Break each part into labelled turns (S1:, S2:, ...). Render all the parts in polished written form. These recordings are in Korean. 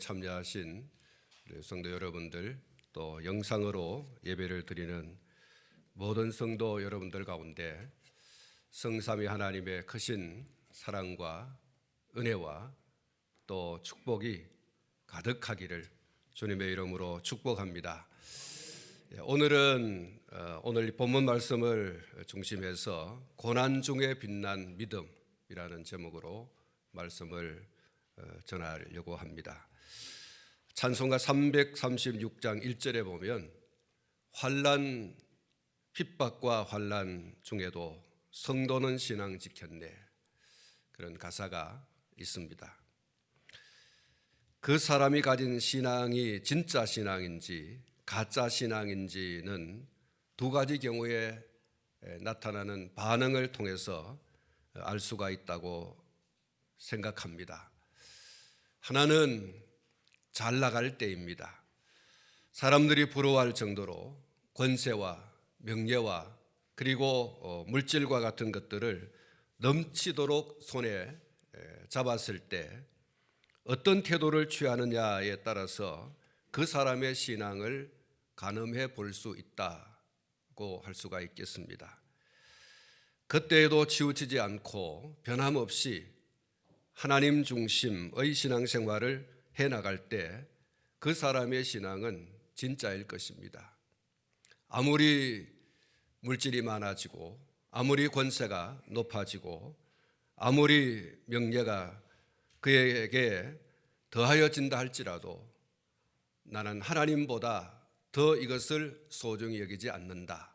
S1: 참여하신 우리 성도 여러분들, 또 영상으로 예배를 드리는 모든 성도 여러분들 가운데 성삼위 하나님의 크신 사랑과 은혜와 또 축복이 가득하기를 주님의 이름으로 축복합니다. 오늘은 오늘 본문 말씀을 중심해서 고난 중에 빛난 믿음이라는 제목으로 말씀을 전하려고 합니다. 찬송가 336장 1절에 보면 환난 핍박과 환난 중에도 성도는 신앙 지켰네, 그런 가사가 있습니다. 그 사람이 가진 신앙이 진짜 신앙인지 가짜 신앙인지는 두 가지 경우에 나타나는 반응을 통해서 알 수가 있다고 생각합니다. 하나는 잘 나갈 때입니다. 사람들이 부러워할 정도로 권세와 명예와 그리고 물질과 같은 것들을 넘치도록 손에 잡았을 때 어떤 태도를 취하느냐에 따라서 그 사람의 신앙을 가늠해 볼 수 있다고 할 수가 있겠습니다. 그때에도 치우치지 않고 변함없이 하나님 중심의 신앙생활을 해나갈 때 그 사람의 신앙은 진짜일 것입니다. 아무리 물질이 많아지고 아무리 권세가 높아지고 아무리 명예가 그에게 더하여진다 할지라도 나는 하나님보다 더 이것을 소중히 여기지 않는다.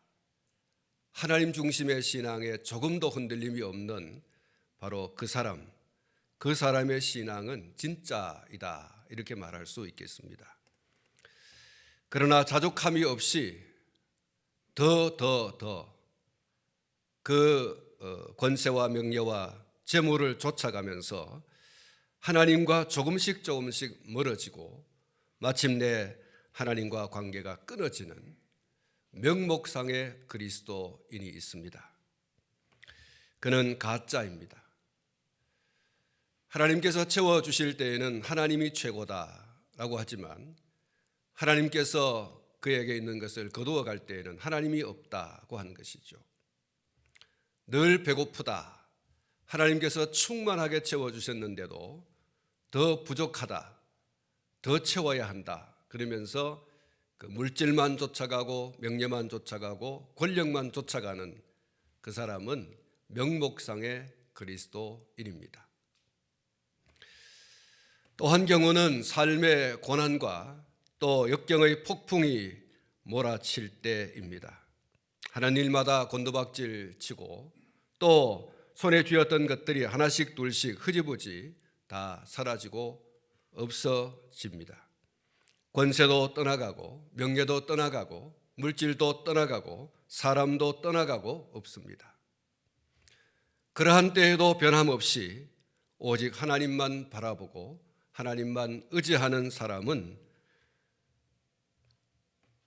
S1: 하나님 중심의 신앙에 조금도 흔들림이 없는 바로 그 사람의 신앙은 진짜이다, 이렇게 말할 수 있겠습니다. 그러나 자족함이 없이 더 그 권세와 명예와 재물을 쫓아가면서 하나님과 조금씩 멀어지고 마침내 하나님과 관계가 끊어지는 명목상의 그리스도인이 있습니다. 그는 가짜입니다. 하나님께서 채워주실 때에는 하나님이 최고다라고 하지만 하나님께서 그에게 있는 것을 거두어 갈 때에는 하나님이 없다고 하는 것이죠. 늘 배고프다, 하나님께서 충만하게 채워주셨는데도 더 부족하다, 더 채워야 한다, 그러면서 그 물질만 쫓아가고 명예만 쫓아가고 권력만 쫓아가는 그 사람은 명목상의 그리스도인입니다. 또 한 경우는 삶의 고난과 또 역경의 폭풍이 몰아칠 때입니다. 하는 일마다 곤두박질 치고 또 손에 쥐었던 것들이 하나씩 둘씩 흐지부지 다 사라지고 없어집니다. 권세도 떠나가고 명예도 떠나가고 물질도 떠나가고 사람도 떠나가고 없습니다. 그러한 때에도 변함없이 오직 하나님만 바라보고 하나님만 의지하는 사람은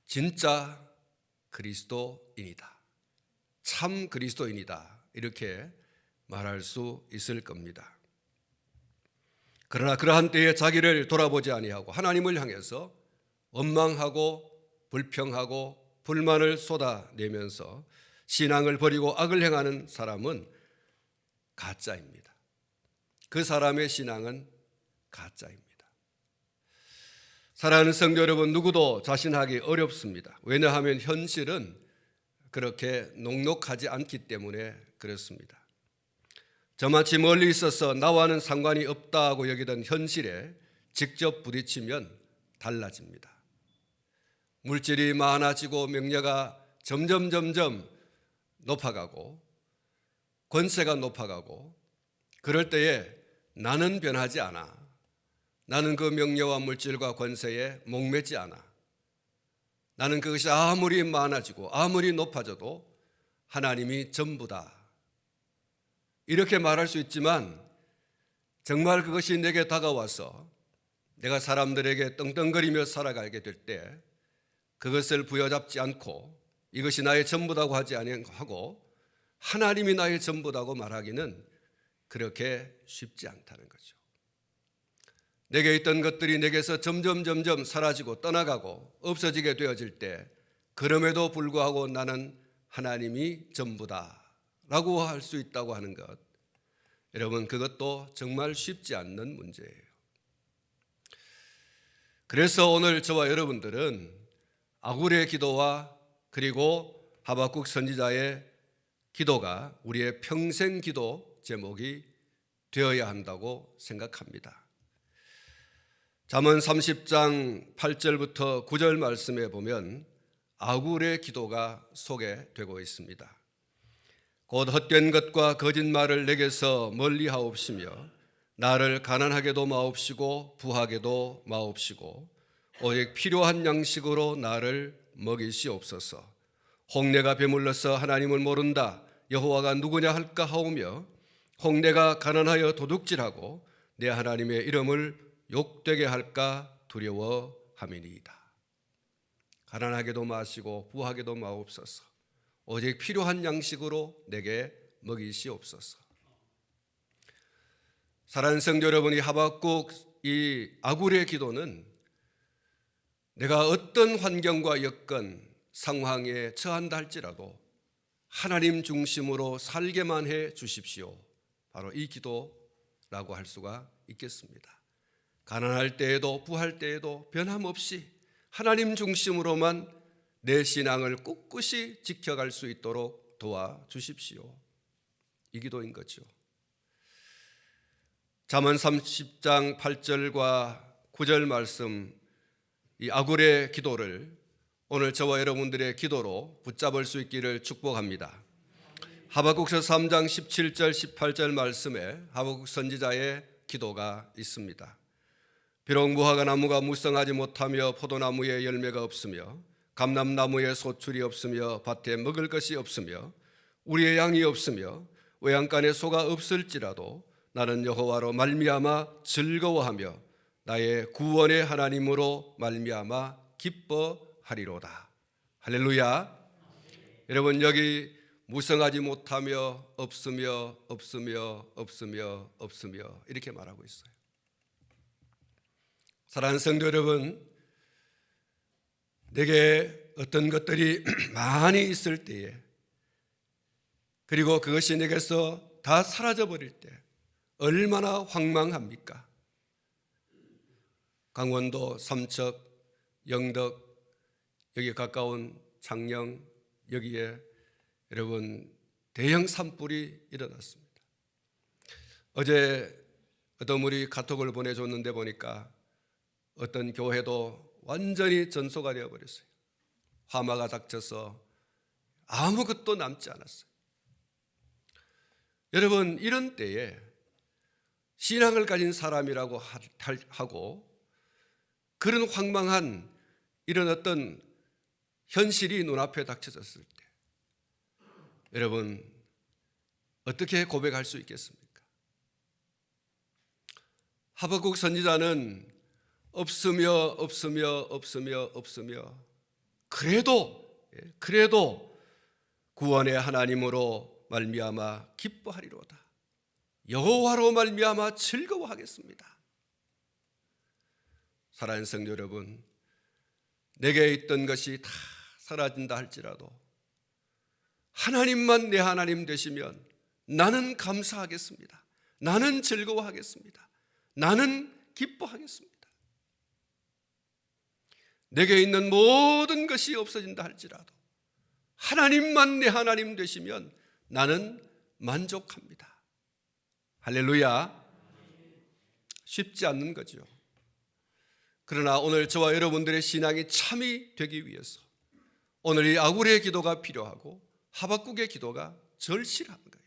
S1: 진짜 그리스도인이다, 참 그리스도인이다, 이렇게 말할 수 있을 겁니다. 그러나 그러한 때에 자기를 돌아보지 아니하고 하나님을 향해서 원망하고 불평하고 불만을 쏟아내면서 신앙을 버리고 악을 행하는 사람은 가짜입니다. 그 사람의 신앙은 가짜입니다. 사랑하는 성도 여러분, 누구도 자신하기 어렵습니다. 왜냐하면 현실은 그렇게 녹록하지 않기 때문에 그렇습니다. 저마치 멀리 있어서 나와는 상관이 없다고 여기던 현실에 직접 부딪히면 달라집니다. 물질이 많아지고 명예가 점점 높아가고 권세가 높아가고 그럴 때에 나는 변하지 않아. 나는 그 명예와 물질과 권세에 목매지 않아. 나는 그것이 아무리 많아지고 아무리 높아져도 하나님이 전부다, 이렇게 말할 수 있지만 정말 그것이 내게 다가와서 내가 사람들에게 떵떵거리며 살아가게 될 때 그것을 부여잡지 않고 이것이 나의 전부다고 하지 아니하고 하나님이 나의 전부다고 말하기는 그렇게 쉽지 않다는 거죠. 내게 있던 것들이 내게서 점점 사라지고 떠나가고 없어지게 되어질 때, 그럼에도 불구하고 나는 하나님이 전부다 라고 할 수 있다고 하는 것, 여러분, 그것도 정말 쉽지 않는 문제예요. 그래서 오늘 저와 여러분들은 아굴의 기도와 그리고 하박국 선지자의 기도가 우리의 평생 기도 제목이 되어야 한다고 생각합니다. 잠언 30장 8절부터 9절 말씀에 보면 아굴의 기도가 소개되고 있습니다. 곧 헛된 것과 거짓말을 내게서 멀리하옵시며 나를 가난하게도 마옵시고 부하게도 마옵시고 오직 필요한 양식으로 나를 먹이시옵소서. 홍내가 배물러서 하나님을 모른다, 여호와가 누구냐 할까 하오며 홍내가 가난하여 도둑질하고 내 하나님의 이름을 욕되게 할까 두려워함이니이다. 가난하게도 마시고 부하게도 마옵소서. 오직 필요한 양식으로 내게 먹이시옵소서. 사랑하는 성도 여러분, 이 하박국 이 아굴의 기도는 내가 어떤 환경과 여건, 상황에 처한다 할지라도 하나님 중심으로 살게만 해 주십시오, 바로 이 기도라고 할 수가 있겠습니다. 가난할 때에도 부할 때에도 변함없이 하나님 중심으로만 내 신앙을 꿋꿋이 지켜갈 수 있도록 도와주십시오, 이 기도인 거죠. 잠언 30장 8절과 9절 말씀, 이 아굴의 기도를 오늘 저와 여러분들의 기도로 붙잡을 수 있기를 축복합니다. 하박국서 3장 17절 18절 말씀에 하박국 선지자의 기도가 있습니다. 비록 무화과 나무가 무성하지 못하며 포도나무에 열매가 없으며 감람나무에 소출이 없으며 밭에 먹을 것이 없으며 우리의 양이 없으며 외양간에 소가 없을지라도 나는 여호와로 말미암아 즐거워하며 나의 구원의 하나님으로 말미암아 기뻐하리로다. 할렐루야. 여러분, 여기 무성하지 못하며 없으며 이렇게 말하고 있어요. 사랑하는 성도 여러분, 내게 어떤 것들이 많이 있을 때에, 그리고 그것이 내게서 다 사라져 버릴 때 얼마나 황망합니까? 강원도 삼척, 영덕, 여기 가까운 창녕, 여기에 여러분 대형 산불이 일어났습니다. 어제 어떤 분이 카톡을 보내줬는데 보니까 어떤 교회도 완전히 전소가 되어버렸어요. 화마가 닥쳐서 아무것도 남지 않았어요. 여러분, 이런 때에 신앙을 가진 사람이라고 하고 그런 황망한 이런 어떤 현실이 눈앞에 닥쳐졌을 때 여러분 어떻게 고백할 수 있겠습니까? 하박국 선지자는 없으며 그래도 구원의 하나님으로 말미암아 기뻐하리로다. 여호와로 말미암아 즐거워하겠습니다. 사랑하는 성도 여러분, 내게 있던 것이 다 사라진다 할지라도 하나님만 내 하나님 되시면 나는 감사하겠습니다. 나는 즐거워하겠습니다. 나는 기뻐하겠습니다. 내게 있는 모든 것이 없어진다 할지라도 하나님만 내 하나님 되시면 나는 만족합니다. 할렐루야. 쉽지 않는 거죠. 그러나 오늘 저와 여러분들의 신앙이 참이 되기 위해서 오늘 이 아굴의 기도가 필요하고 하박국의 기도가 절실한 거예요.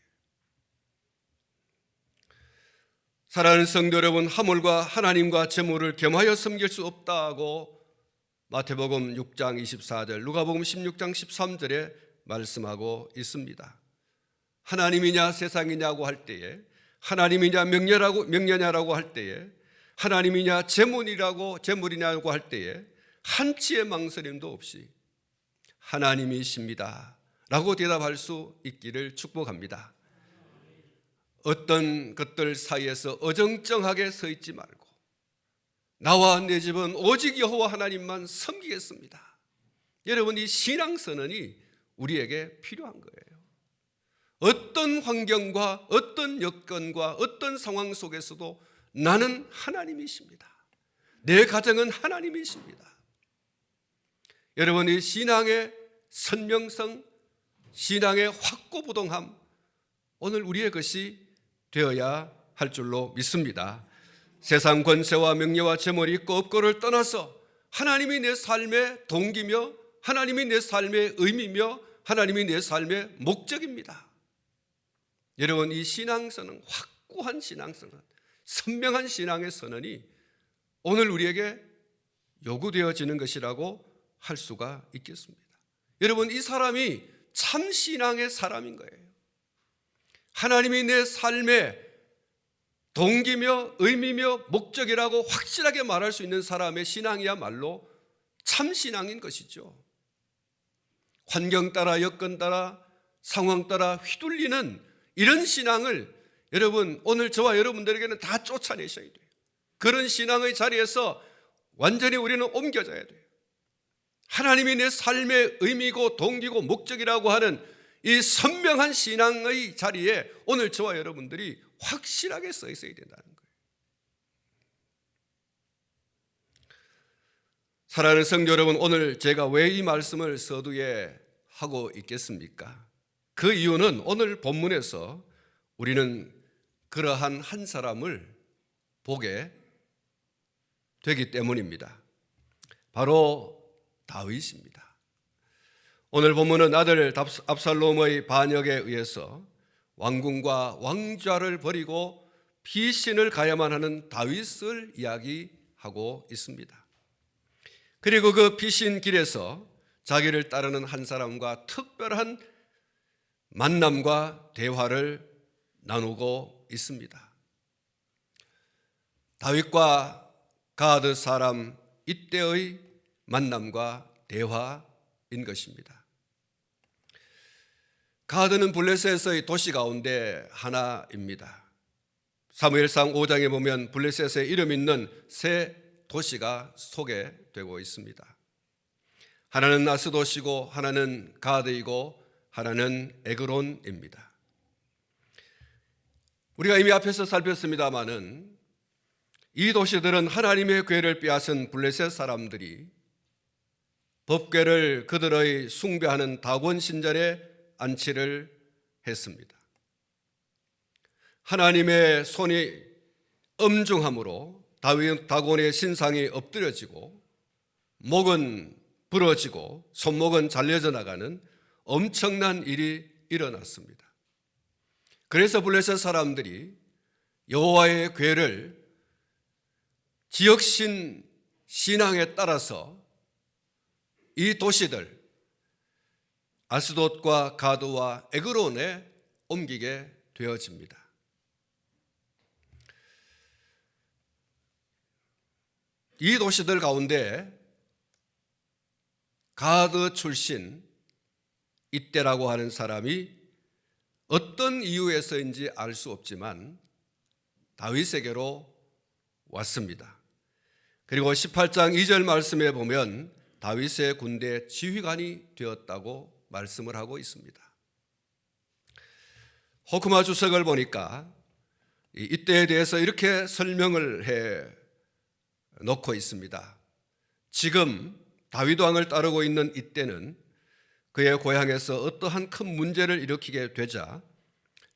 S1: 사랑하는 성도 여러분, 하물과 하나님과 재물을 겸하여 섬길 수 없다고 마태복음 6장 24절, 누가복음 16장 13절에 말씀하고 있습니다. 하나님이냐 세상이냐고 할 때에, 하나님이냐 명령이냐라고 할 때에, 하나님이냐 재물이냐고 할 때에 한치의 망설임도 없이 하나님이십니다 라고 대답할 수 있기를 축복합니다. 어떤 것들 사이에서 어정쩡하게 서 있지 말고 나와 내 집은 오직 여호와 하나님만 섬기겠습니다. 여러분, 이 신앙선언이 우리에게 필요한 거예요. 어떤 환경과 어떤 여건과 어떤 상황 속에서도 나는 하나님이십니다. 내 가정은 하나님이십니다. 여러분, 이 신앙의 선명성, 신앙의 확고부동함, 오늘 우리의 것이 되어야 할 줄로 믿습니다. 세상 권세와 명예와 재물이 있고 없고를 떠나서 하나님이 내 삶의 동기며 하나님이 내 삶의 의미며 하나님이 내 삶의 목적입니다. 여러분, 이 신앙선언, 확고한 신앙선언, 선명한 신앙의 선언이 오늘 우리에게 요구되어지는 것이라고 할 수가 있겠습니다. 여러분, 이 사람이 참 신앙의 사람인 거예요. 하나님이 내 삶의 동기며 의미며 목적이라고 확실하게 말할 수 있는 사람의 신앙이야말로 참 신앙인 것이죠. 환경 따라 여건 따라 상황 따라 휘둘리는 이런 신앙을 여러분, 오늘 저와 여러분들에게는 다 쫓아내셔야 돼요. 그런 신앙의 자리에서 완전히 우리는 옮겨져야 돼요. 하나님이 내 삶의 의미고 동기고 목적이라고 하는 이 선명한 신앙의 자리에 오늘 저와 여러분들이 확실하게 서 있어야 된다는 거예요. 사랑하는 성도 여러분, 오늘 제가 왜 이 말씀을 서두에 하고 있겠습니까? 그 이유는 오늘 본문에서 우리는 그러한 한 사람을 보게 되기 때문입니다. 바로 다윗입니다. 오늘 본문은 아들 압살롬의 반역에 의해서 왕궁과 왕좌를 버리고 피신을 가야만 하는 다윗을 이야기하고 있습니다. 그리고 그 피신 길에서 자기를 따르는 한 사람과 특별한 만남과 대화를 나누고 있습니다. 다윗과 가드 사람 이때의 만남과 대화인 것입니다. 가드는 블레셋의 도시 가운데 하나입니다. 사무엘상 5장에 보면 블레셋의 이름 있는 세 도시가 소개되고 있습니다. 하나는 아스돗이고 하나는 가드이고 하나는 에그론입니다. 우리가 이미 앞에서 살폈습니다마는 이 도시들은 하나님의 궤를 빼앗은 블레셋 사람들이 법궤를 그들의 숭배하는 다곤 신전에 안치를 했습니다. 하나님의 손이 엄중함으로 다곤의 신상이 엎드려지고 목은 부러지고 손목은 잘려져 나가는 엄청난 일이 일어났습니다. 그래서 블레셋 사람들이 여호와의 궤를 지역신 신앙에 따라서 이 도시들 아스돗과 가드와 에그론에 옮기게 되어집니다. 이 도시들 가운데 가드 출신 이때라고 하는 사람이 어떤 이유에서인지 알 수 없지만 다윗에게로 왔습니다. 그리고 18장 2절 말씀에 보면 다윗의 군대 지휘관이 되었다고 말씀을 하고 있습니다. 호크마 주석을 보니까 이때에 대해서 이렇게 설명을 해 놓고 있습니다. 지금 다윗 왕을 따르고 있는 이때는 그의 고향에서 어떠한 큰 문제를 일으키게 되자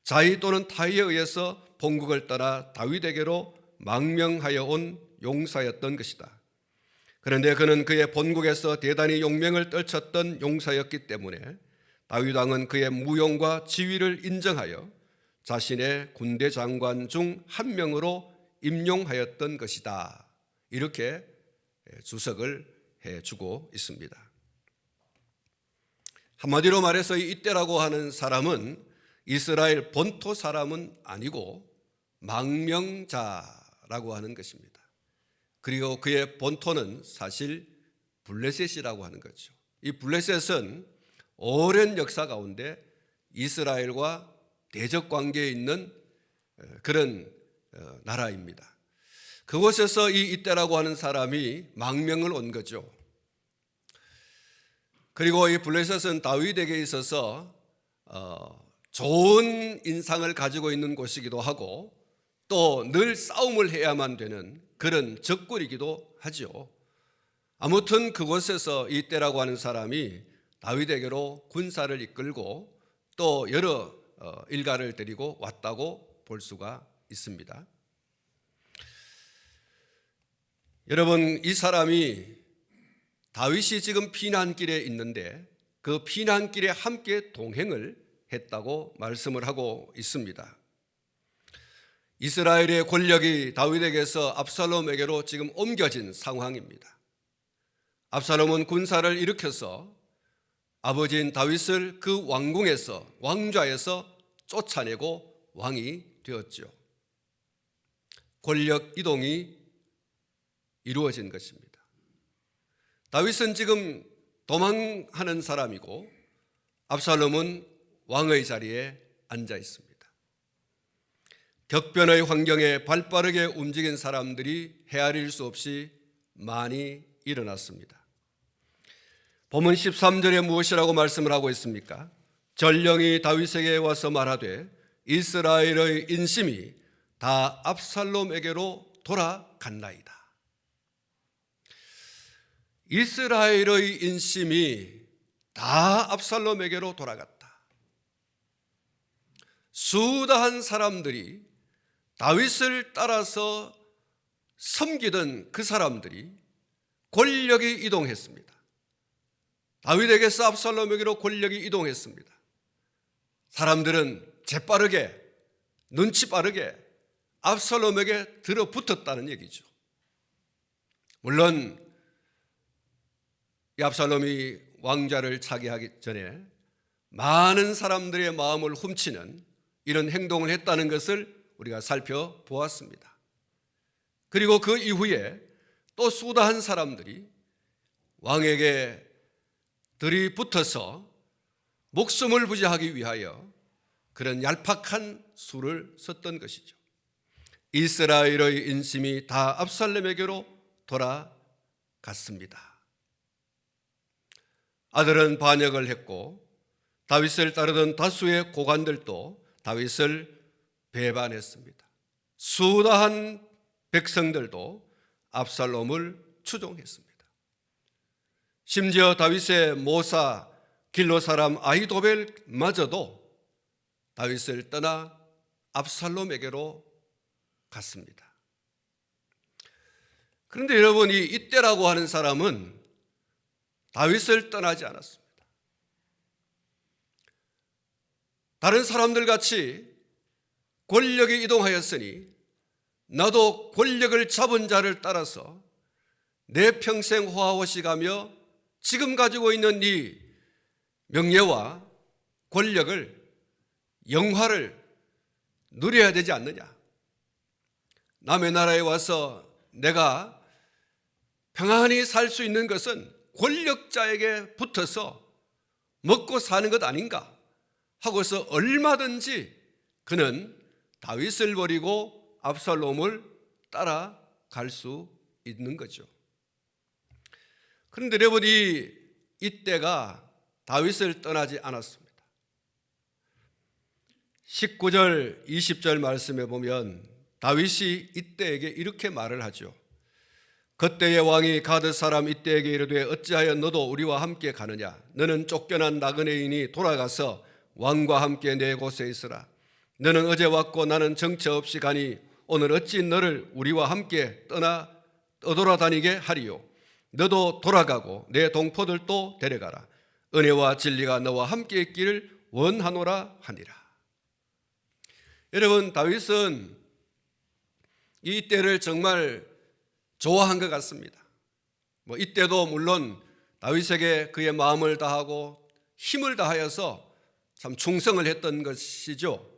S1: 자위 또는 타위에 의해서 본국을 떠나 다윗에게로 망명하여 온 용사였던 것이다. 그런데 그는 그의 본국에서 대단히 용명을 떨쳤던 용사였기 때문에 다윗 왕은 그의 무용과 지위를 인정하여 자신의 군대 장관 중 한 명으로 임용하였던 것이다. 이렇게 주석을 해주고 있습니다. 한마디로 말해서 이때라고 하는 사람은 이스라엘 본토 사람은 아니고 망명자라고 하는 것입니다. 그리고 그의 본토는 사실 블레셋이라고 하는 거죠. 이 블레셋은 오랜 역사 가운데 이스라엘과 대적 관계에 있는 그런 나라입니다. 그곳에서 이 이때라고 하는 사람이 망명을 온 거죠. 그리고 이 블레셋은 다윗에게 있어서 좋은 인상을 가지고 있는 곳이기도 하고 또 늘 싸움을 해야만 되는 그런 적군이기도 하죠. 아무튼 그곳에서 이때라고 하는 사람이 다윗에게로 군사를 이끌고 또 여러 일가를 데리고 왔다고 볼 수가 있습니다. 여러분, 이 사람이 다윗이 지금 피난길에 있는데 그 피난길에 함께 동행을 했다고 말씀을 하고 있습니다. 이스라엘의 권력이 다윗에게서 압살롬에게로 지금 옮겨진 상황입니다. 압살롬은 군사를 일으켜서 아버지인 다윗을 그 왕궁에서 왕좌에서 쫓아내고 왕이 되었죠. 권력 이동이 이루어진 것입니다. 다윗은 지금 도망하는 사람이고 압살롬은 왕의 자리에 앉아 있습니다. 격변의 환경에 발빠르게 움직인 사람들이 헤아릴 수 없이 많이 일어났습니다. 본문 13절에 무엇이라고 말씀을 하고 있습니까? 전령이 다윗에게 와서 말하되 이스라엘의 인심이 다 압살롬에게로 돌아갔나이다. 이스라엘의 인심이 다 압살롬에게로 돌아갔다. 수다한 사람들이 다윗을 따라서 섬기던 그 사람들이 권력이 이동했습니다. 다윗에게서 압살롬에게로 권력이 이동했습니다. 사람들은 재빠르게 눈치 빠르게 압살롬에게 들어붙었다는 얘기죠. 물론 이 압살롬이 왕좌를 차지하기 전에 많은 사람들의 마음을 훔치는 이런 행동을 했다는 것을 우리가 살펴보았습니다. 그리고 그 이후에 또 수다한 사람들이 왕에게 들이붙어서 목숨을 부지하기 위하여 그런 얄팍한 수를 썼던 것이죠. 이스라엘의 인심이 다 압살롬에게로 돌아갔습니다. 아들은 반역을 했고 다윗을 따르던 다수의 고관들도 다윗을 배반했습니다. 수다한 백성들도 압살롬을 추종했습니다. 심지어 다윗의 모사 길로 사람 아히도벨마저도 다윗을 떠나 압살롬에게로 갔습니다. 그런데 여러분, 이 이때라고 하는 사람은 다윗을 떠나지 않았습니다. 다른 사람들 같이 권력이 이동하였으니 나도 권력을 잡은 자를 따라서 내 평생 호화호식하며 지금 가지고 있는 이 명예와 권력을 영화를 누려야 되지 않느냐. 남의 나라에 와서 내가 평안히 살 수 있는 것은 권력자에게 붙어서 먹고 사는 것 아닌가 하고서 얼마든지 그는 다윗을 버리고 압살롬을 따라갈 수 있는 거죠. 그런데 여러분, 이때가 다윗을 떠나지 않았습니다. 19절 20절 말씀에 보면 다윗이 이때에게 이렇게 말을 하죠. 그때의 왕이 가드 사람 이때에게 이르되 어찌하여 너도 우리와 함께 가느냐. 너는 쫓겨난 나그네인이 돌아가서 왕과 함께 내 곳에 있으라. 너는 어제 왔고 나는 정처 없이 가니 오늘 어찌 너를 우리와 함께 떠돌아다니게 하리요. 너도 돌아가고 내 동포들도 데려가라. 은혜와 진리가 너와 함께 있기를 원하노라 하니라. 여러분, 다윗은 이 때를 정말 좋아한 것 같습니다. 이때도 물론 다윗에게 그의 마음을 다하고 힘을 다하여서 참 충성을 했던 것이죠.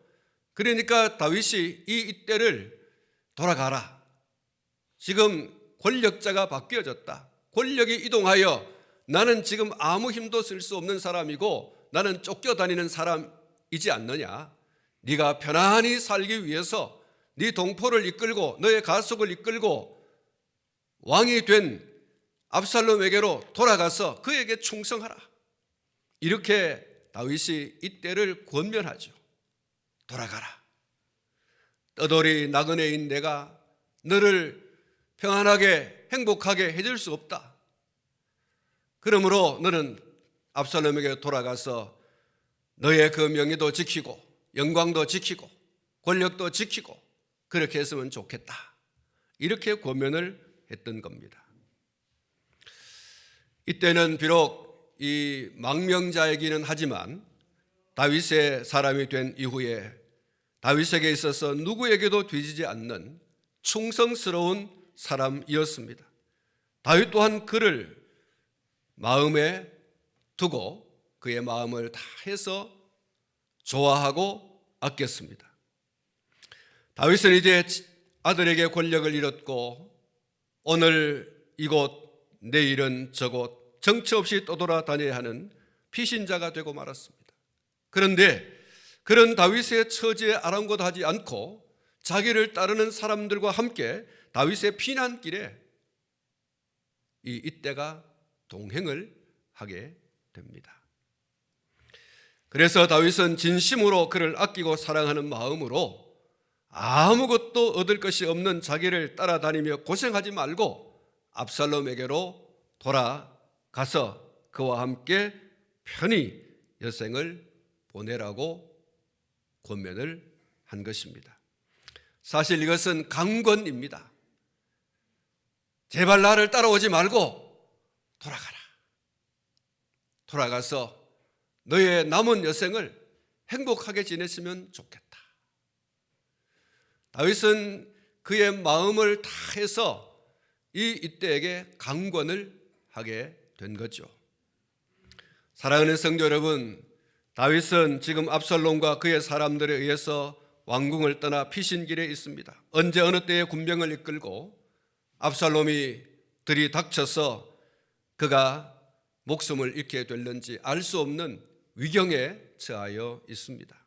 S1: 그러니까 다윗이 이때를 돌아가라. 지금 권력자가 바뀌어졌다. 권력이 이동하여 나는 지금 아무 힘도 쓸 수 없는 사람이고 나는 쫓겨다니는 사람이지 않느냐. 네가 편안히 살기 위해서 네 동포를 이끌고 너의 가속을 이끌고 왕이 된 압살롬에게로 돌아가서 그에게 충성하라. 이렇게 다윗이 이때를 권면하죠. 돌아가라. 떠돌이 나그네인 내가 너를 평안하게 행복하게 해줄 수 없다. 그러므로 너는 압살롬에게 돌아가서 너의 그 명예도 지키고 영광도 지키고 권력도 지키고 그렇게 했으면 좋겠다. 이렇게 권면을 했던 겁니다. 이때는 비록 이 망명자이기는 하지만 다윗의 사람이 된 이후에 다윗에게 있어서 누구에게도 뒤지지 않는 충성스러운 사람이었습니다. 다윗 또한 그를 마음에 두고 그의 마음을 다해서 좋아하고 아꼈습니다. 다윗은 이제 아들에게 권력을 잃었고 오늘 이곳 내일은 저곳 정처 없이 떠돌아다녀야 하는 피신자가 되고 말았습니다. 그런데 그런 다윗의 처지에 아랑곳하지 않고 자기를 따르는 사람들과 함께 다윗의 피난길에 이때가 동행을 하게 됩니다. 그래서 다윗은 진심으로 그를 아끼고 사랑하는 마음으로 아무것도 얻을 것이 없는 자기를 따라다니며 고생하지 말고 압살롬에게로 돌아가서 그와 함께 편히 여생을 보내라고 권면을 한 것입니다. 사실 이것은 강권입니다. 제발 나를 따라오지 말고 돌아가라. 돌아가서 너의 남은 여생을 행복하게 지냈으면 좋겠다. 다윗은 그의 마음을 다해서 이때에게 강권을 하게 된 거죠. 사랑하는 성도 여러분, 다윗은 지금 압살롬과 그의 사람들에 의해서 왕궁을 떠나 피신길에 있습니다. 언제 어느 때에 군병을 이끌고 압살롬이 들이닥쳐서 그가 목숨을 잃게 될는지 알 수 없는 위경에 처하여 있습니다.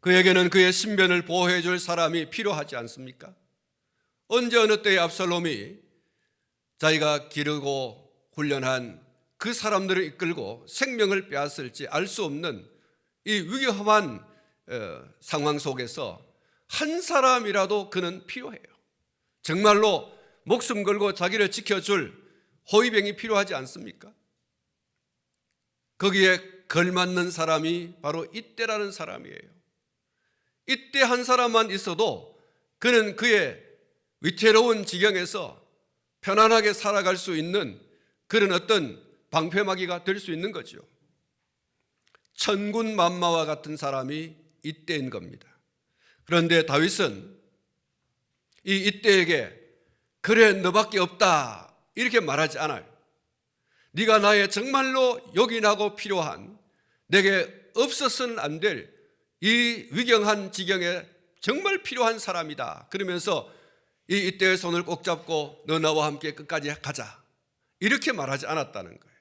S1: 그에게는 그의 신변을 보호해 줄 사람이 필요하지 않습니까? 언제 어느 때에 압살롬이 자기가 기르고 훈련한 그 사람들을 이끌고 생명을 빼앗을지 알 수 없는 이 위험한 상황 속에서 한 사람이라도 그는 필요해요. 정말로 목숨 걸고 자기를 지켜줄 호위병이 필요하지 않습니까? 거기에 걸맞는 사람이 바로 이때라는 사람이에요. 이때 한 사람만 있어도 그는 그의 위태로운 지경에서 편안하게 살아갈 수 있는 그런 어떤 방패막이가 될 수 있는 거죠. 천군만마와 같은 사람이 이때인 겁니다. 그런데 다윗은 이때에게 그래 너밖에 없다 이렇게 말하지 않아요. 네가 나의 정말로 요긴하고 필요한 내게 없어서는 안 될 이 위경한 지경에 정말 필요한 사람이다. 그러면서 이때의 손을 꼭 잡고 너 나와 함께 끝까지 가자 이렇게 말하지 않았다는 거예요.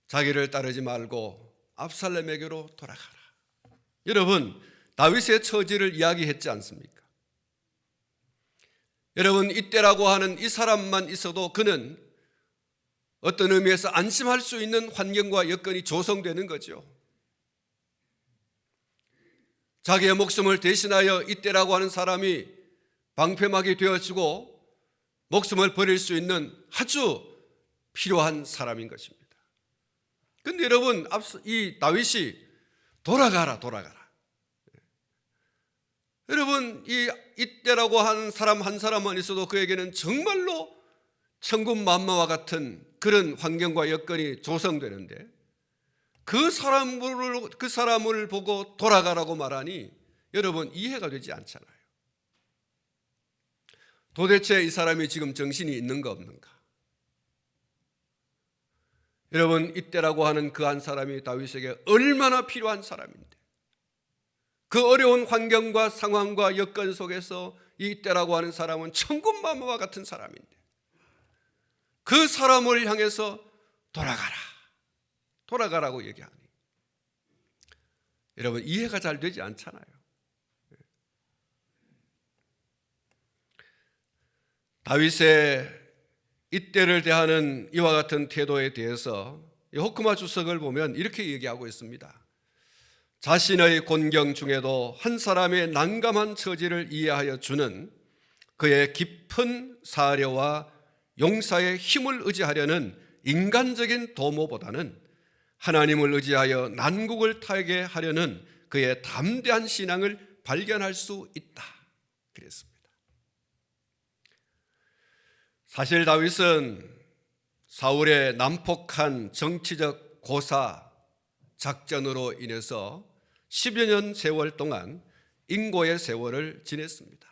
S1: 자기를 따르지 말고 압살롬에게로 돌아가라. 여러분, 다윗의 처지를 이야기했지 않습니까? 여러분, 이때라고 하는 이 사람만 있어도 그는 어떤 의미에서 안심할 수 있는 환경과 여건이 조성되는 거죠. 자기의 목숨을 대신하여 이때라고 하는 사람이 방패막이 되어지고 목숨을 버릴 수 있는 아주 필요한 사람인 것입니다. 그런데 여러분, 이 다윗이 돌아가라. 여러분, 이때라고 하는 사람 한 사람만 있어도 그에게는 정말로 천군만마와 같은 그런 환경과 여건이 조성되는데 그 사람을 보고 돌아가라고 말하니 여러분 이해가 되지 않잖아요. 도대체 이 사람이 지금 정신이 있는가 없는가? 여러분, 이때라고 하는 그 한 사람이 다윗에게 얼마나 필요한 사람인데 그 어려운 환경과 상황과 여건 속에서 이때라고 하는 사람은 천군만마와 같은 사람인데 그 사람을 향해서 돌아가라고 얘기하니 여러분 이해가 잘 되지 않잖아요. 다윗의 이때를 대하는 이와 같은 태도에 대해서 호크마 주석을 보면 이렇게 얘기하고 있습니다. 자신의 곤경 중에도 한 사람의 난감한 처지를 이해하여 주는 그의 깊은 사려와 용사의 힘을 의지하려는 인간적인 도모보다는 하나님을 의지하여 난국을 타게 하려는 그의 담대한 신앙을 발견할 수 있다. 그랬습니다. 사실 다윗은 사울의 난폭한 정치적 고사 작전으로 인해서 10여 년 세월 동안 인고의 세월을 지냈습니다.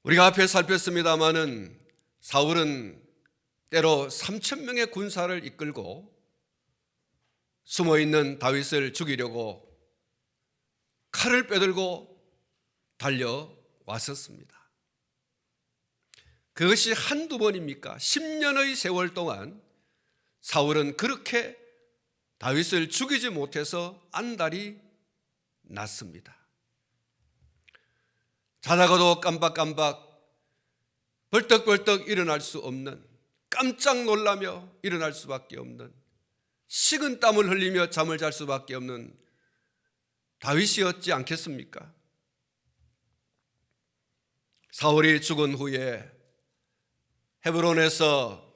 S1: 우리가 앞에 살폈습니다마는 사울은 때로 3,000명의 군사를 이끌고 숨어있는 다윗을 죽이려고 칼을 빼들고 달려왔었습니다. 그것이 한두 번입니까? 10년의 세월 동안 사울은 그렇게 다윗을 죽이지 못해서 안달이 났습니다. 자다가도 깜박깜박 벌떡벌떡 일어날 수 없는, 깜짝 놀라며 일어날 수밖에 없는, 식은 땀을 흘리며 잠을 잘 수밖에 없는 다윗이었지 않겠습니까? 사울이 죽은 후에 헤브론에서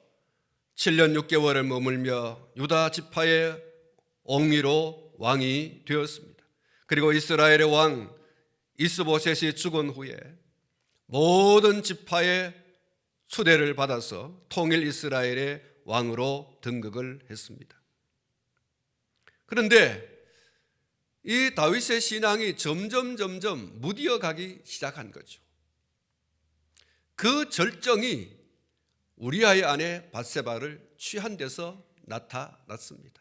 S1: 7년 6개월을 머물며 유다 지파의 옹위로 왕이 되었습니다. 그리고 이스라엘의 왕 이스보셋이 죽은 후에 모든 지파의 추대를 받아서 통일 이스라엘의 왕으로 등극을 했습니다. 그런데 이 다윗의 신앙이 점점 무디어가기 시작한 거죠. 그 절정이 우리아의 아내 밧세바를 취한 데서 나타났습니다.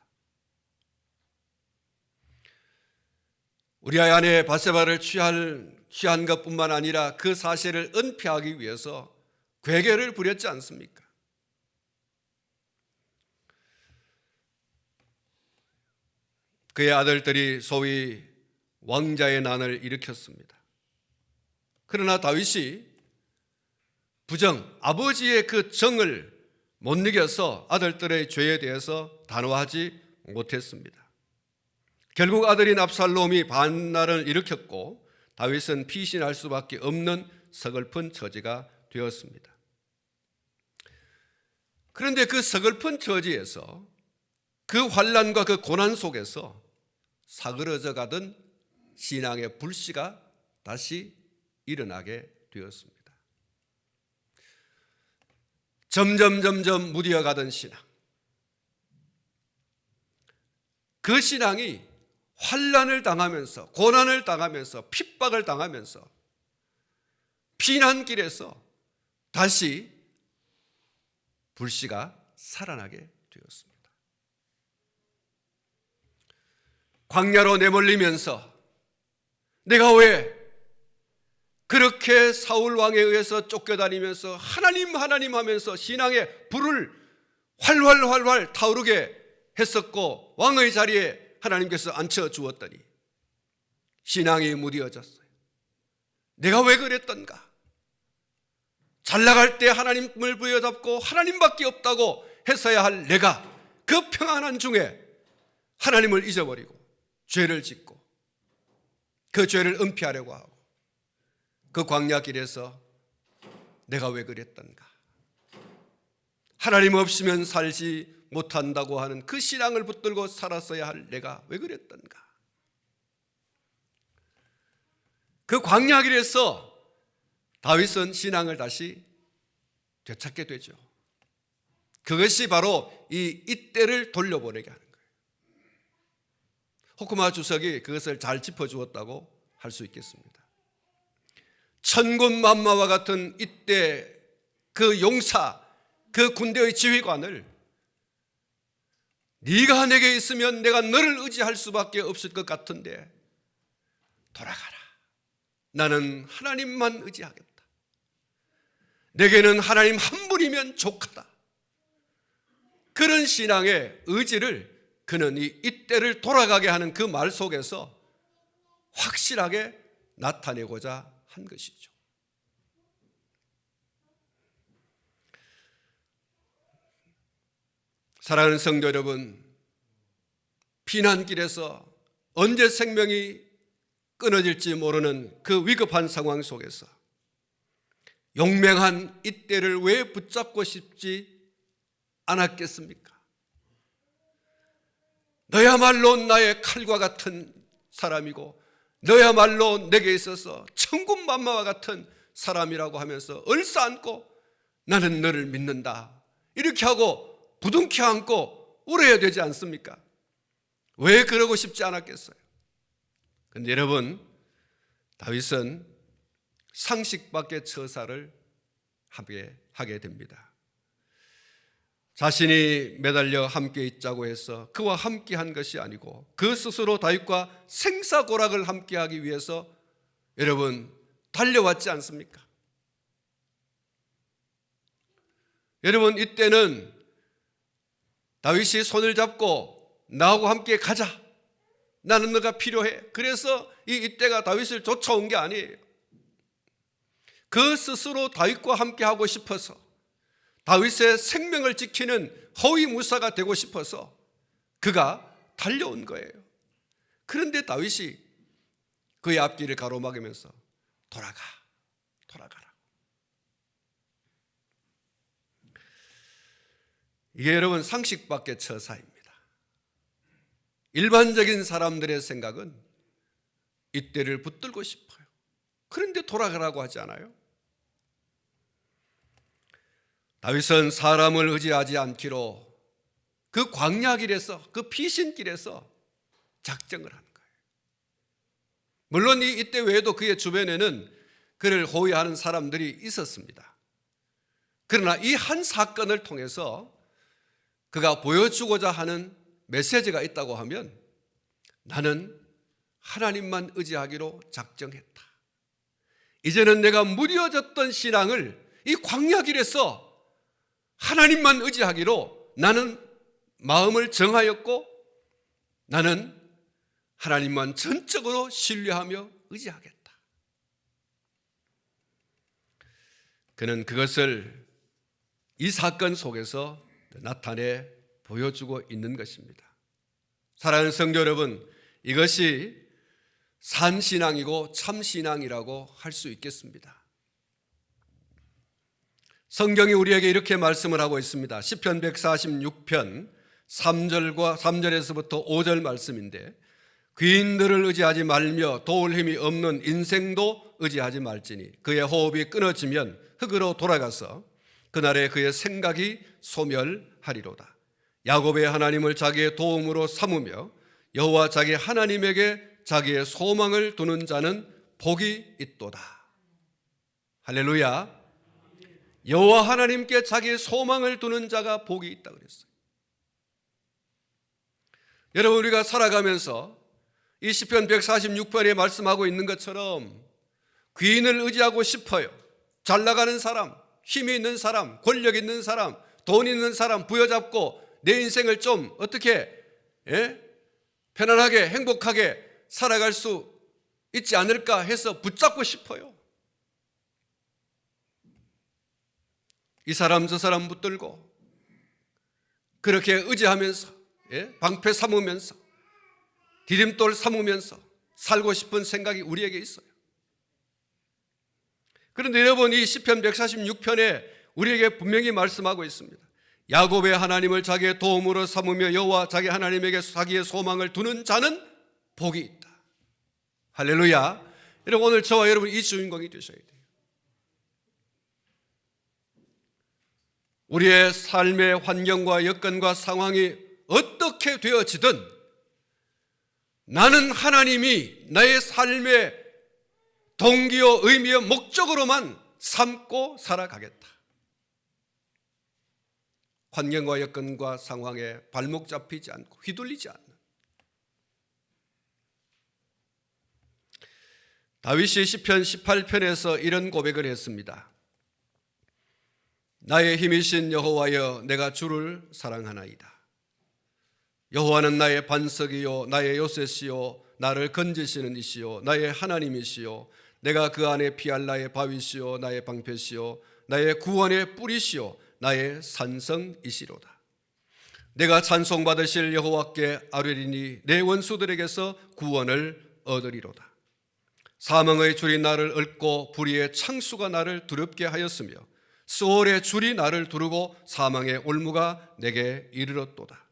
S1: 우리아의 아내 밧세바를 취한 것뿐만 아니라 그 사실을 은폐하기 위해서 괴계를 부렸지 않습니까? 그의 아들들이 소위 왕자의 난을 일으켰습니다. 그러나 다윗이 아버지의 그 정을 못 이겨서 아들들의 죄에 대해서 단호하지 못했습니다. 결국 아들인 압살롬이 반란을 일으켰고 다윗은 피신할 수밖에 없는 서글픈 처지가 되었습니다. 그런데 그 서글픈 처지에서, 그 환난과 그 고난 속에서 사그러져 가던 신앙의 불씨가 다시 일어나게 되었습니다. 점점 무디어 가던 신앙, 그 신앙이 환난을 당하면서, 고난을 당하면서, 핍박을 당하면서 피난길에서 다시 불씨가 살아나게 되었습니다. 광야로 내몰리면서 내가 왜 그렇게 사울 왕에 의해서 쫓겨다니면서 하나님 하면서 신앙의 불을 활활 타오르게 했었고 왕의 자리에 하나님께서 앉혀주었더니 신앙이 무디어졌어요. 내가 왜 그랬던가? 잘 나갈 때 하나님을 부여잡고 하나님밖에 없다고 했어야 할 내가 그 평안한 중에 하나님을 잊어버리고 죄를 짓고 그 죄를 은폐하려고 하고 그 광야 길에서 내가 왜 그랬던가? 하나님 없이면 살지 못한다고 하는 그 신앙을 붙들고 살았어야 할 내가 왜 그랬던가? 그 광야 길에서 다윗은 신앙을 다시 되찾게 되죠. 그것이 바로 이때를 돌려보내게 하는 거예요. 호크마 주석이 그것을 잘 짚어주었다고 할 수 있겠습니다. 천군만마와 같은 이때 그 용사, 그 군대의 지휘관을 네가 내게 있으면 내가 너를 의지할 수밖에 없을 것 같은데 돌아가라. 나는 하나님만 의지하겠다. 내게는 하나님 한 분이면 족하다. 그런 신앙의 의지를 그는 이때를 돌아가게 하는 그 말 속에서 확실하게 나타내고자 한 것이죠. 사랑하는 성도 여러분, 피난길에서 언제 생명이 끊어질지 모르는 그 위급한 상황 속에서 용맹한 이때를 왜 붙잡고 싶지 않았겠습니까? 너야말로 나의 칼과 같은 사람이고 너야말로 내게 있어서 천군만마와 같은 사람이라고 하면서 얼싸안고 나는 너를 믿는다 이렇게 하고 부둥켜 안고 울어야 되지 않습니까? 왜 그러고 싶지 않았겠어요? 그런데 여러분, 다윗은 상식 밖의 처사를 하게 됩니다. 자신이 매달려 함께 있자고 해서 그와 함께 한 것이 아니고 그 스스로 다윗과 생사고락을 함께 하기 위해서 여러분 달려왔지 않습니까? 여러분, 이때는 다윗이 손을 잡고 나하고 함께 가자, 나는 너가 필요해, 그래서 이때가 다윗을 쫓아온 게 아니에요. 그 스스로 다윗과 함께 하고 싶어서 다윗의 생명을 지키는 호위무사가 되고 싶어서 그가 달려온 거예요. 그런데 다윗이 그의 앞길을 가로막으면서 돌아가라. 이게 여러분 상식 밖의 처사입니다. 일반적인 사람들의 생각은 이때를 붙들고 싶어요. 그런데 돌아가라고 하지 않아요? 다윗은 사람을 의지하지 않기로 그 광야길에서, 그 피신길에서 작정을 하는 거예요. 물론 이때 외에도 그의 주변에는 그를 호위하는 사람들이 있었습니다. 그러나 이 한 사건을 통해서 그가 보여주고자 하는 메시지가 있다고 하면 나는 하나님만 의지하기로 작정했다. 이제는 내가 무뎌졌던 신앙을 이 광야길에서 하나님만 의지하기로 나는 마음을 정하였고 나는 하나님만 전적으로 신뢰하며 의지하겠다. 그는 그것을 이 사건 속에서 나타내 보여주고 있는 것입니다. 사랑하는 성도 여러분, 이것이 산신앙이고 참신앙이라고 할 수 있겠습니다. 성경이 우리에게 이렇게 말씀을 하고 있습니다. 시편 146편 3절에서부터 5절 말씀인데, 귀인들을 의지하지 말며 도울 힘이 없는 인생도 의지하지 말지니 그의 호흡이 끊어지면 흙으로 돌아가서 그날에 그의 생각이 소멸하리로다. 야곱의 하나님을 자기의 도움으로 삼으며 여호와 자기 하나님에게 자기의 소망을 두는 자는 복이 있도다. 할렐루야. 여호와 하나님께 자기의 소망을 두는 자가 복이 있다 그랬어요. 여러분, 우리가 살아가면서 이 시편 146편에 말씀하고 있는 것처럼 귀인을 의지하고 싶어요. 잘 나가는 사람, 힘이 있는 사람, 권력 있는 사람, 돈 있는 사람 부여잡고 내 인생을 좀 어떻게 편안하게 행복하게 살아갈 수 있지 않을까 해서 붙잡고 싶어요. 이 사람 저 사람 붙들고 그렇게 의지하면서 방패 삼으면서 디딤돌 삼으면서 살고 싶은 생각이 우리에게 있어요. 그런데 여러분, 이 시편 146편에 우리에게 분명히 말씀하고 있습니다. 야곱의 하나님을 자기의 도움으로 삼으며 여호와 자기 하나님에게 자기의 소망을 두는 자는 복이 있다. 할렐루야. 여러분, 오늘 저와 여러분 이 주인공이 되셔야 돼요. 우리의 삶의 환경과 여건과 상황이 어떻게 되어지든 나는 하나님이 나의 삶의 동기요 의미요 목적으로만 삼고 살아가겠다. 환경과 여건과 상황에 발목 잡히지 않고 휘둘리지 않는. 다윗이 시편 18편에서 이런 고백을 했습니다. 나의 힘이신 여호와여, 내가 주를 사랑하나이다. 여호와는 나의 반석이요 나의 요새시요 나를 건지시는 이시요 나의 하나님이시요 내가 그 안에 피할 나의 바위시요 나의 방패시요 나의 구원의 뿌리시요 나의 산성이시로다. 내가 찬송받으실 여호와께 아뢰리니 내 원수들에게서 구원을 얻으리로다. 사망의 줄이 나를 얽고 불의의 창수가 나를 두렵게 하였으며 스올의 줄이 나를 두르고 사망의 올무가 내게 이르렀도다.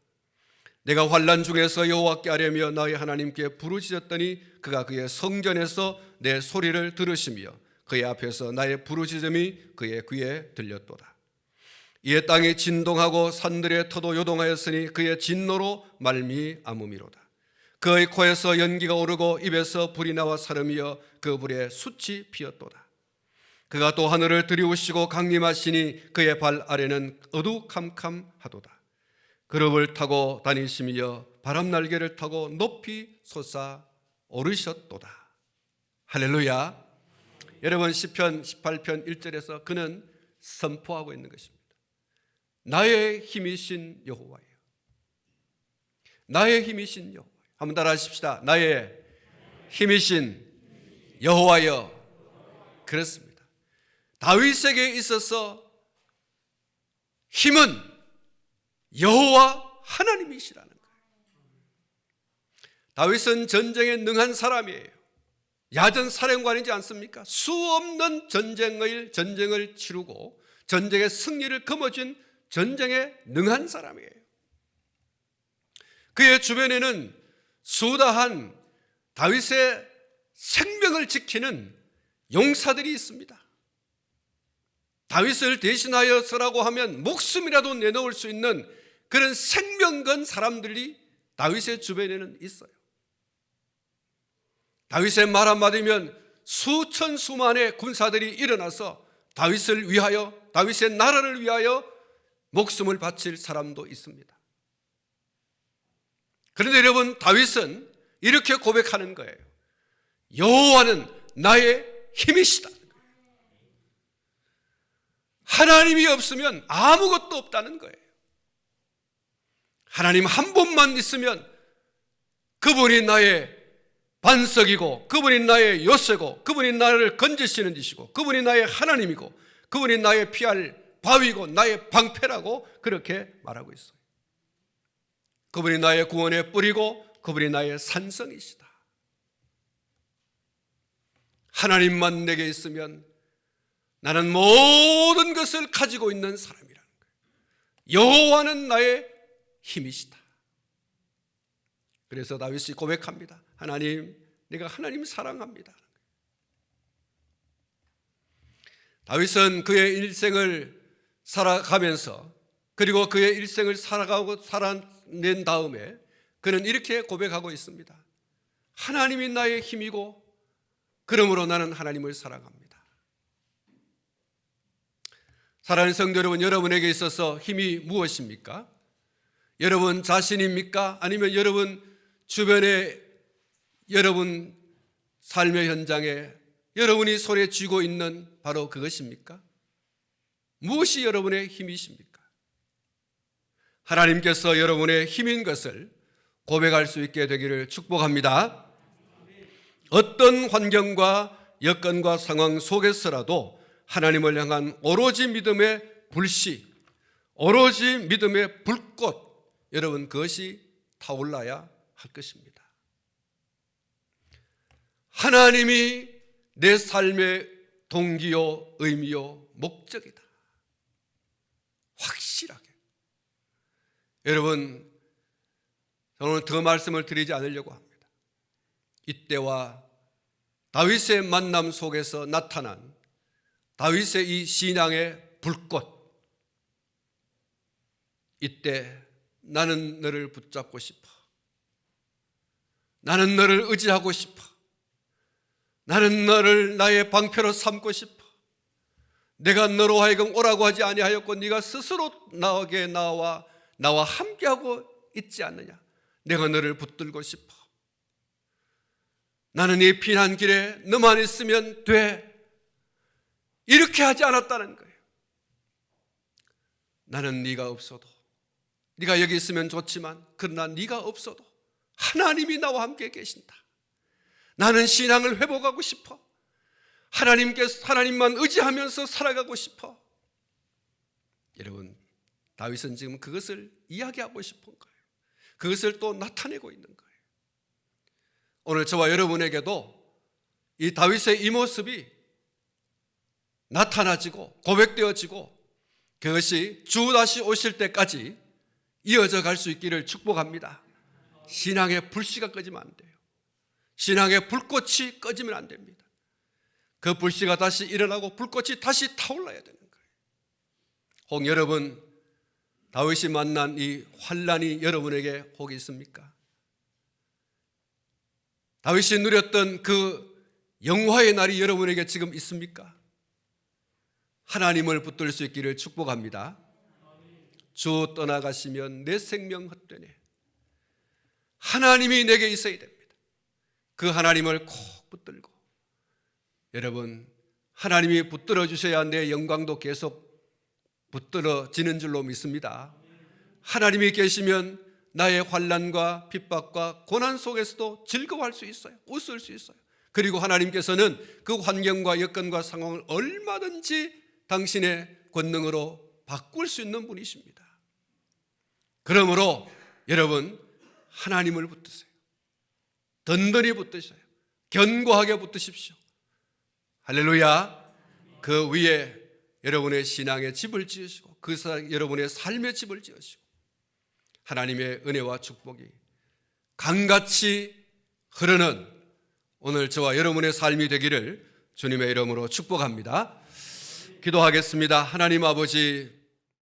S1: 내가 환난 중에서 여호와께 아뢰며 나의 하나님께 부르짖었더니 그가 그의 성전에서 내 소리를 들으시며 그의 앞에서 나의 부르짖음이 그의 귀에 들렸도다. 이에 땅이 진동하고 산들의 터도 요동하였으니 그의 진노로 말미암음이로다. 그의 코에서 연기가 오르고 입에서 불이 나와 사름이여 그 불에 숯이 피었도다. 그가 또 하늘을 들이우시고 강림하시니 그의 발 아래는 어두캄캄하도다. 그룹을 타고 다니시며 바람 날개를 타고 높이 솟아 오르셨도다. 할렐루야. 여러분, 시편 18편 1절에서 그는 선포하고 있는 것입니다. 나의 힘이신 여호와예요. 나의 힘이신 여호와. 한번 따라 하십시다. 나의 힘이신 여호와여. 그렇습니다. 다윗에게 있어서 힘은 여호와 하나님이시라는 거예요. 다윗은 전쟁에 능한 사람이에요. 야전 사령관이지 않습니까? 수없는 전쟁을 치르고 전쟁의 승리를 거머쥔 전쟁에 능한 사람이에요. 그의 주변에는 수다한 다윗의 생명을 지키는 용사들이 있습니다. 다윗을 대신하여서라고 하면 목숨이라도 내놓을 수 있는 그런 생명 건 사람들이 다윗의 주변에는 있어요. 다윗의 말 한마디면 수천 수만의 군사들이 일어나서 다윗을 위하여, 다윗의 나라를 위하여 목숨을 바칠 사람도 있습니다. 그런데 여러분, 다윗은 이렇게 고백하는 거예요. 여호와는 나의 힘이시다. 하나님이 없으면 아무것도 없다는 거예요. 하나님 한 분만 있으면 그분이 나의 반석이고, 그분이 나의 요새고, 그분이 나를 건지시는 이시고, 그분이 나의 하나님이고, 그분이 나의 피할 바위고 나의 방패라고 그렇게 말하고 있어요. 그분이 나의 구원의 뿌리고 그분이 나의 산성이시다. 하나님만 내게 있으면 나는 모든 것을 가지고 있는 사람이라는 거예요. 여호와는 나의 힘이시다. 그래서 다윗이 고백합니다. 하나님, 내가 하나님 사랑합니다. 다윗은 그의 일생을 살아가면서, 그리고 그의 일생을 살아낸 다음에 그는 이렇게 고백하고 있습니다. 하나님이 나의 힘이고 그러므로 나는 하나님을 사랑합니다. 사랑하는 성도 여러분, 여러분에게 있어서 힘이 무엇입니까? 여러분 자신입니까? 아니면 여러분 주변에, 여러분 삶의 현장에 여러분이 손에 쥐고 있는 바로 그것입니까? 무엇이 여러분의 힘이십니까? 하나님께서 여러분의 힘인 것을 고백할 수 있게 되기를 축복합니다. 어떤 환경과 여건과 상황 속에서라도 하나님을 향한 오로지 믿음의 불씨, 오로지 믿음의 불꽃, 여러분 그것이 타올라야 할 것입니다. 하나님이 내 삶의 동기요, 의미요, 목적이다. 확실하게. 여러분, 저는 더 말씀을 드리지 않으려고 합니다. 이때와 다윗의 만남 속에서 나타난 다윗의 이 신앙의 불꽃, 이때 나는 너를 붙잡고 싶어. 나는 너를 의지하고 싶어. 나는 너를 나의 방패로 삼고 싶어. 내가 너로 하여금 오라고 하지 아니하였고 네가 스스로 나에게 나와 함께하고 있지 않느냐. 내가 너를 붙들고 싶어. 나는 이 피난길에 너만 있으면 돼. 이렇게 하지 않았다는 거예요. 나는 네가 없어도, 네가 여기 있으면 좋지만 그러나 네가 없어도 하나님이 나와 함께 계신다. 나는 신앙을 회복하고 싶어. 하나님만 의지하면서 살아가고 싶어. 여러분, 다윗은 지금 그것을 이야기하고 싶은 거예요. 그것을 또 나타내고 있는 거예요. 오늘 저와 여러분에게도 이 다윗의 이 모습이 나타나지고 고백되어지고 그것이 주 다시 오실 때까지 이어져 갈 수 있기를 축복합니다. 신앙의 불씨가 꺼지면 안 돼요. 신앙의 불꽃이 꺼지면 안 됩니다. 그 불씨가 다시 일어나고 불꽃이 다시 타올라야 되는 거예요. 혹 여러분 다윗이 만난 이 환난이 여러분에게 혹 있습니까? 다윗이 누렸던 그 영화의 날이 여러분에게 지금 있습니까? 하나님을 붙들 수 있기를 축복합니다. 주 떠나가시면 내 생명 헛되네. 하나님이 내게 있어야 됩니다. 그 하나님을 꼭 붙들고, 여러분 하나님이 붙들어 주셔야 내 영광도 계속 붙들어지는 줄로 믿습니다. 하나님이 계시면 나의 환난과 핍박과 고난 속에서도 즐거워할 수 있어요. 웃을 수 있어요. 그리고 하나님께서는 그 환경과 여건과 상황을 얼마든지 당신의 권능으로 바꿀 수 있는 분이십니다. 그러므로 여러분 하나님을 붙드세요. 든든히 붙드세요. 견고하게 붙드십시오. 할렐루야. 그 위에 여러분의 신앙의 집을 지으시고 여러분의 삶의 집을 지으시고 하나님의 은혜와 축복이 강같이 흐르는 오늘 저와 여러분의 삶이 되기를 주님의 이름으로 축복합니다. 기도하겠습니다. 하나님 아버지,